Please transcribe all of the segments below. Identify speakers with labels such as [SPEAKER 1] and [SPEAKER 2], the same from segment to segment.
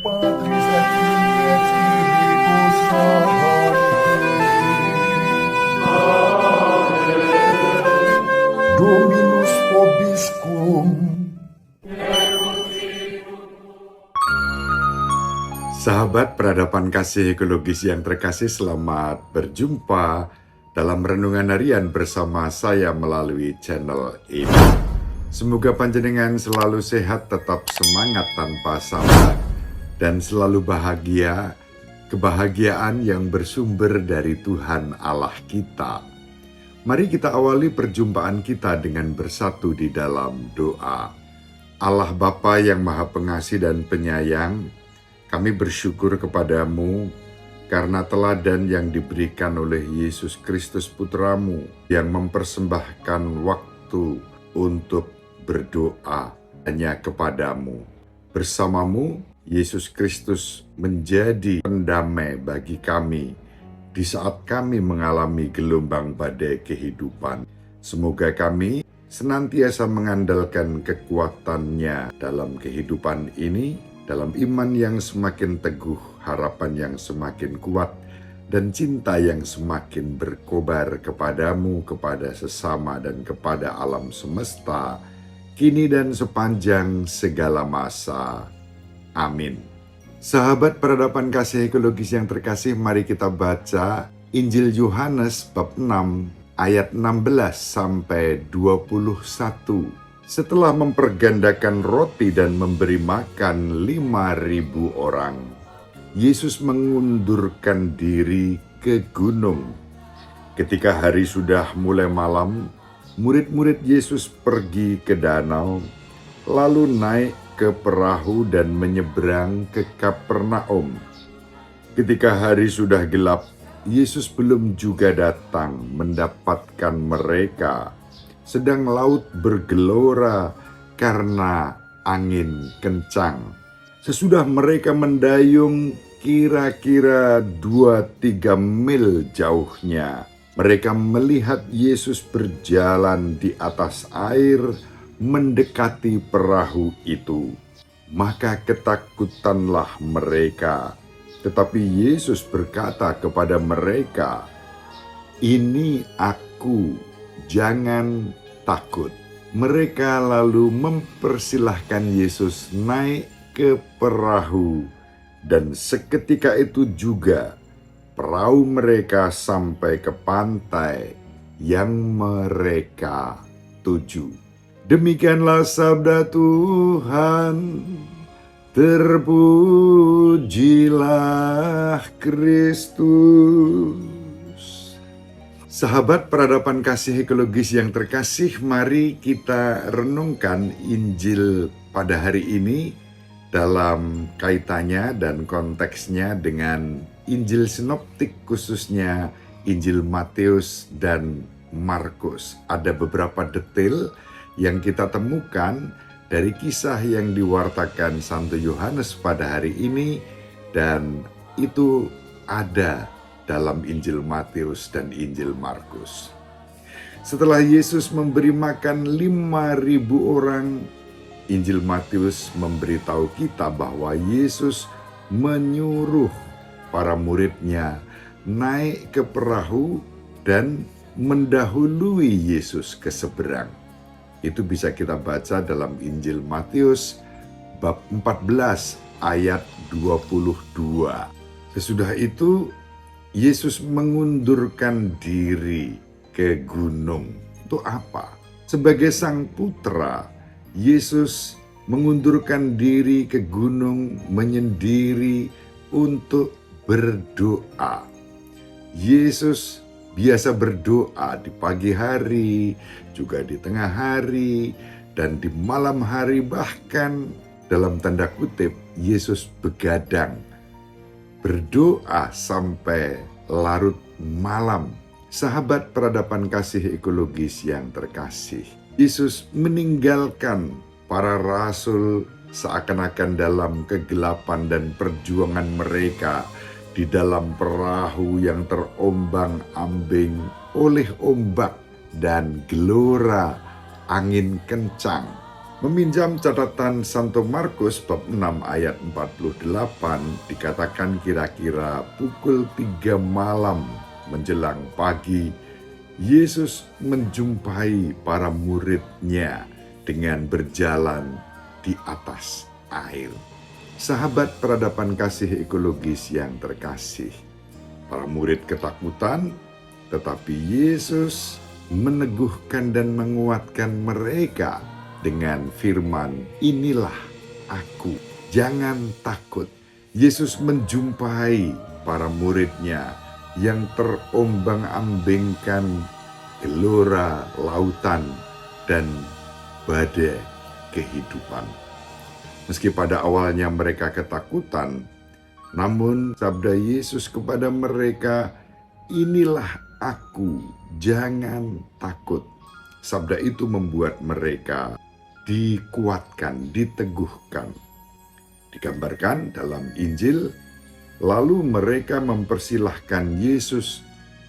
[SPEAKER 1] Patris et Filii et Spiritus Sancti. Dominus vobiscum.
[SPEAKER 2] Sahabat peradaban kasih ekologis yang terkasih, selamat berjumpa dalam renungan harian bersama saya melalui channel ini. Semoga panjenengan selalu sehat, tetap semangat tanpa sabar, dan selalu bahagia, kebahagiaan yang bersumber dari Tuhan Allah kita. Mari kita awali perjumpaan kita dengan bersatu di dalam doa. Allah Bapa yang Maha Pengasih dan Penyayang, kami bersyukur kepadamu karena teladan yang diberikan oleh Yesus Kristus Putramu yang mempersembahkan waktu untuk berdoa hanya kepadamu. Bersamamu, Yesus Kristus menjadi pendamai bagi kami di saat kami mengalami gelombang badai kehidupan. Semoga kami senantiasa mengandalkan kekuatannya dalam kehidupan ini, dalam iman yang semakin teguh, harapan yang semakin kuat, dan cinta yang semakin berkobar kepadamu, kepada sesama, dan kepada alam semesta, kini dan sepanjang segala masa. Amin. Sahabat peradaban kasih ekologis yang terkasih, mari kita baca Injil Yohanes bab 6 ayat 16 sampai 21. Setelah mempergandakan roti dan memberi makan 5.000 orang, Yesus mengundurkan diri ke gunung. Ketika hari sudah mulai malam, murid-murid Yesus pergi ke danau, lalu naik ke perahu dan menyeberang ke Kapernaum. Ketika hari sudah gelap, Yesus belum juga datang mendapatkan mereka, sedang laut bergelora karena angin kencang. Sesudah mereka mendayung kira-kira 2-3 mil jauhnya, mereka melihat Yesus berjalan di atas air mendekati perahu itu. Maka ketakutanlah mereka. Tetapi Yesus berkata kepada mereka, "Ini aku, jangan takut." Mereka lalu mempersilahkan Yesus naik ke perahu, dan seketika itu juga perahu mereka sampai ke pantai yang mereka tuju. Demikianlah sabda Tuhan. Terpujilah Kristus. Sahabat peradaban kasih ekologis yang terkasih, mari kita renungkan Injil pada hari ini dalam kaitannya dan konteksnya dengan Injil sinoptik, khususnya Injil Matius dan Markus. Ada beberapa detail yang kita temukan dari kisah yang diwartakan Santo Yohanes pada hari ini, dan itu ada dalam Injil Matius dan Injil Markus. Setelah Yesus memberi makan 5.000 orang, Injil Matius memberitahu kita bahwa Yesus menyuruh para muridnya naik ke perahu dan mendahului Yesus ke seberang. Itu bisa kita baca dalam Injil Matius bab 14 ayat 22. Sesudah itu Yesus mengundurkan diri ke gunung. Itu apa? Sebagai sang putra, Yesus mengundurkan diri ke gunung menyendiri untuk berdoa. Yesus biasa berdoa di pagi hari, juga di tengah hari, dan di malam hari. Bahkan dalam tanda kutip, Yesus begadang, berdoa sampai larut malam. Sahabat peradaban kasih ekologis yang terkasih, Yesus meninggalkan para rasul seakan-akan dalam kegelapan dan perjuangan mereka di dalam perahu yang terombang-ambing oleh ombak dan gelora angin kencang. Meminjam catatan Santo Markus bab 6 ayat 48 dikatakan kira-kira pukul 3 malam menjelang pagi, Yesus menjumpai para murid-Nya dengan berjalan di atas air. Sahabat peradaban kasih ekologis yang terkasih, para murid ketakutan, tetapi Yesus meneguhkan dan menguatkan mereka dengan firman, "Inilah aku, jangan takut." Yesus menjumpai para murid-Nya yang terombang-ambingkan gelora lautan dan badai kehidupan. Meski pada awalnya mereka ketakutan, namun sabda Yesus kepada mereka, "Inilah aku, jangan takut." Sabda itu membuat mereka dikuatkan, diteguhkan. Digambarkan dalam Injil, lalu mereka mempersilahkan Yesus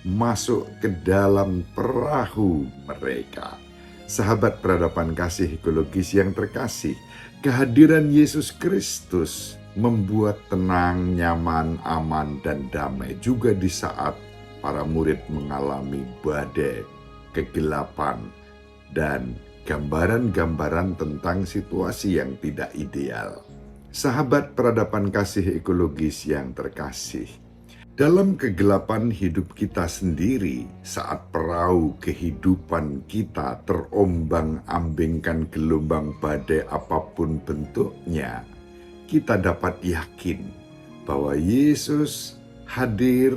[SPEAKER 2] masuk ke dalam perahu mereka. Sahabat peradaban kasih ekologis yang terkasih, kehadiran Yesus Kristus membuat tenang, nyaman, aman, dan damai juga di saat para murid mengalami badai, kegelapan, dan gambaran-gambaran tentang situasi yang tidak ideal. Sahabat peradaban kasih ekologis yang terkasih, dalam kegelapan hidup kita sendiri, saat perahu kehidupan kita terombang-ambingkan gelombang badai apapun bentuknya, kita dapat yakin bahwa Yesus hadir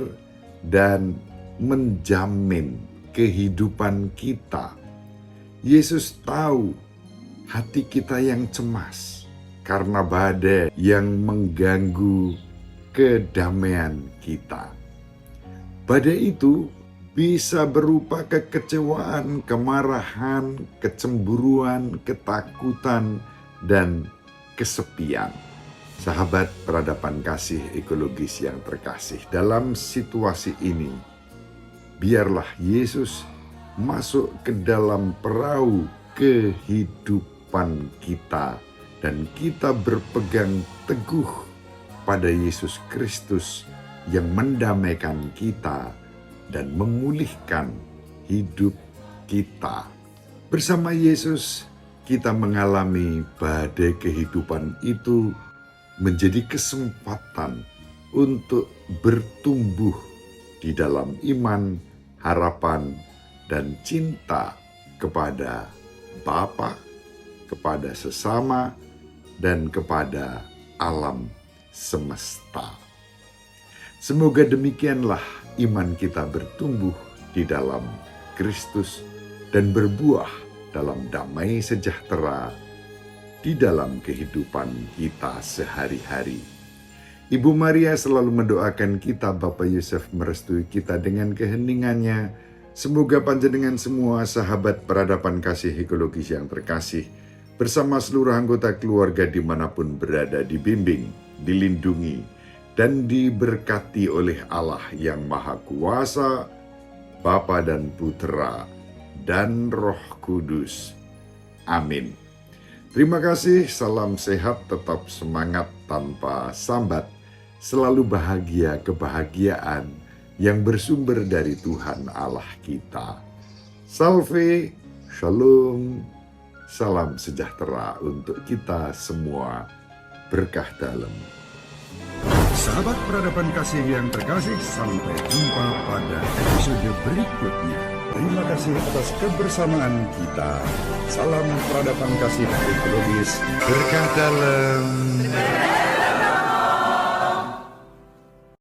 [SPEAKER 2] dan menjamin kehidupan kita. Yesus tahu hati kita yang cemas karena badai yang mengganggu kedamaian kita. Badai itu bisa berupa kekecewaan, kemarahan, kecemburuan, ketakutan, dan kesepian. Sahabat peradaban kasih ekologis yang terkasih, dalam situasi ini, biarlah Yesus masuk ke dalam perahu kehidupan kita dan kita berpegang teguh pada Yesus Kristus yang mendamaikan kita dan memulihkan hidup kita. Bersama Yesus, kita mengalami badai kehidupan itu menjadi kesempatan untuk bertumbuh di dalam iman, harapan, dan cinta kepada Bapa, kepada sesama, dan kepada alam semesta. Semoga demikianlah iman kita bertumbuh di dalam Kristus dan berbuah dalam damai sejahtera di dalam kehidupan kita sehari-hari. Ibu Maria selalu mendoakan kita, Bapak Yusuf merestui kita dengan keheningannya. Semoga panjenengan semua sahabat peradaban kasih ekologis yang terkasih, bersama seluruh anggota keluarga dimanapun berada, dibimbing, dilindungi, dan diberkati oleh Allah yang Maha Kuasa, Bapa dan Putra, dan Roh Kudus. Amin. Terima kasih, salam sehat, tetap semangat tanpa sambat, selalu bahagia, kebahagiaan yang bersumber dari Tuhan Allah kita. Salve, shalom, salam sejahtera untuk kita semua, berkah dalam. Sahabat peradaban kasih yang terkasih, sampai jumpa pada episode berikutnya. Terima kasih atas kebersamaan kita. Salam peradaban kasih ekologis, berkah dalam.